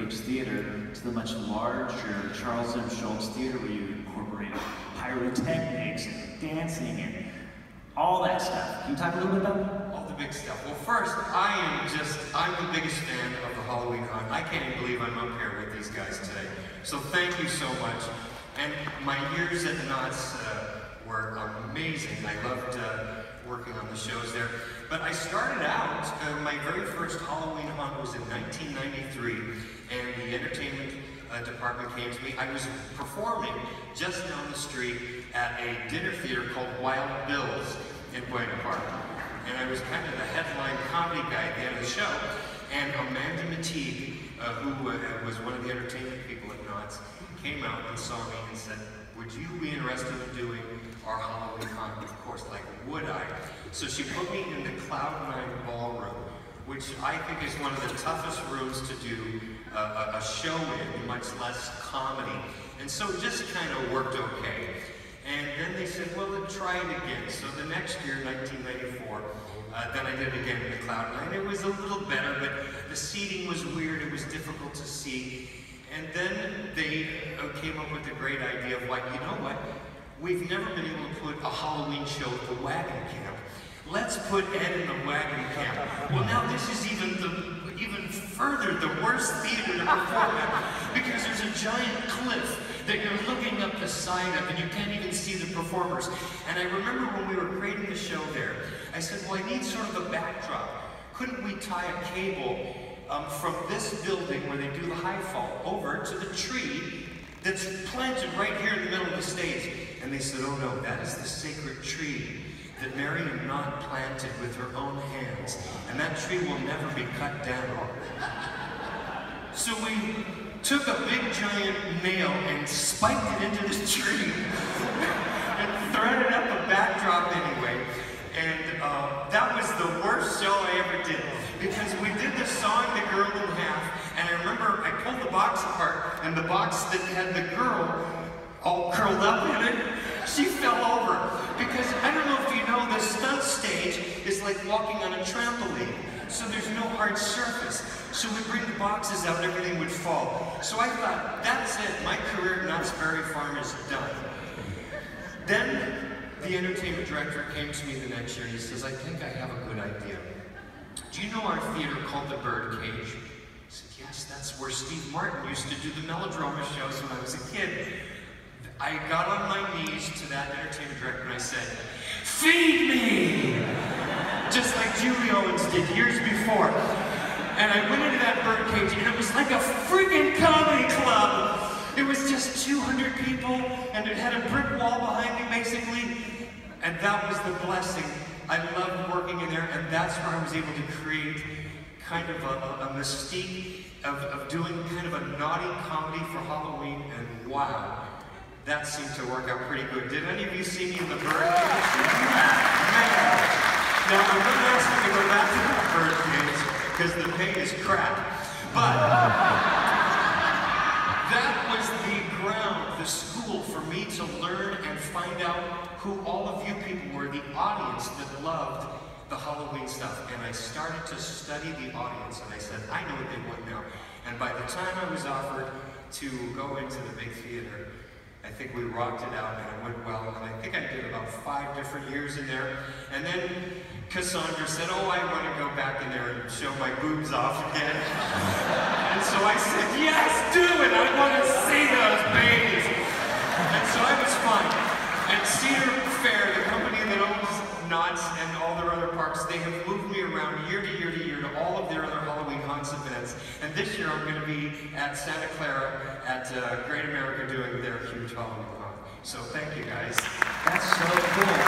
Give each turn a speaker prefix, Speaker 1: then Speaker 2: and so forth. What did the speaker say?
Speaker 1: Coats Theater to the much larger Charles M. Schulz Theater, where you incorporate pyrotechnics and dancing and all that stuff. Can you talk a little bit about that?
Speaker 2: All the big stuff. Well, first, I'm the biggest fan of the Halloween Hunt. I can't even believe I'm up here with these guys today. So thank you so much. And my years at Knott's were amazing. I loved working on the shows there. But I started out, my very first Halloween Hunt was in 1993, and the entertainment department came to me. I was performing just down the street at a dinner theater called Wild Bill's in Buena Park. And I was kind of the headline comedy guy at the end of the show. And Amanda Mateague, who was one of the entertainment people at Knott's, came out and saw me and said, "Would you be interested in doing our Halloween Hunt?" Of course, like, would I? So she put me in the Cloud 9 ballroom, which I think is one of the toughest rooms to do a show in, much less comedy. And so it just kind of worked okay. And then they said, well, then try it again. So the next year, 1994, then I did it again in the Cloud 9. It was a little better, but the seating was weird. It was difficult to see. And then they came up with the great idea of, like, you know what? We've never been able to put a Halloween show at the wagon camp. Let's put Ed in the wagon camp. Well, now this is even further the worst theater to perform at, because there's a giant cliff that you're looking up the side of, and you can't even see the performers. And I remember when we were creating the show there, I said, well, I need sort of a backdrop. Couldn't we tie a cable from this building where they do the high fall over to the tree that's planted right here in the middle of the stage? And they said, oh no, that is the sacred tree that Mary Knott planted with her own hands, and that tree will never be cut down. So we took a big giant nail and spiked it into this tree and threaded up a backdrop anyway. And that was the worst show I ever did, because we did the song The Girl in Half, and I remember I pulled the box apart, and the box that had the girl all curled up in it, she fell over. Because I don't know if you know, the stunt stage is like walking on a trampoline, so there's no hard surface. So we bring the boxes out and everything would fall. So I thought, that's it, my career at Knott's Berry Farm is done. Then the entertainment director came to me the next year and he says, I think I have a good idea. Do you know our theater called the Birdcage? I said, yes, that's where Steve Martin used to do the melodrama shows when I was a kid. I got on my knees to that entertainment director and I said, feed me! Just like Julie Owens did years before. And I went into that birdcage and it was like a freaking comedy club. It was just 200 people and it had a brick wall behind me basically. And that was the blessing. I loved working in there, and that's where I was able to create kind of a mystique of doing kind of a naughty comedy for Halloween, and wow. That seemed to work out pretty good. Did any of you see me in the birdcage? Now, I'm going to ask you to go back to the birdcage, because the pay is crap. But that was the ground, the school, for me to learn and find out who all of you people were, the audience that loved the Halloween stuff. And I started to study the audience, and I said, I know what they want now. And by the time I was offered to go into the big theater, I think we rocked it out and it went well, and I think I did about 5 different years in there. And then Cassandra said, oh, I want to go back in there and show my boobs off again. And so I said, yes, do it! I want to see those babies! And so I was fine. And Cedar Fair, the company that owns Knott's and all their other parks, they have moved me around year to year to year to all of their other Halloween Haunts events. And this year I'm going to be at Santa Clara at Great America doing their huge Halloween Haunt. So thank you guys.
Speaker 1: That's so cool.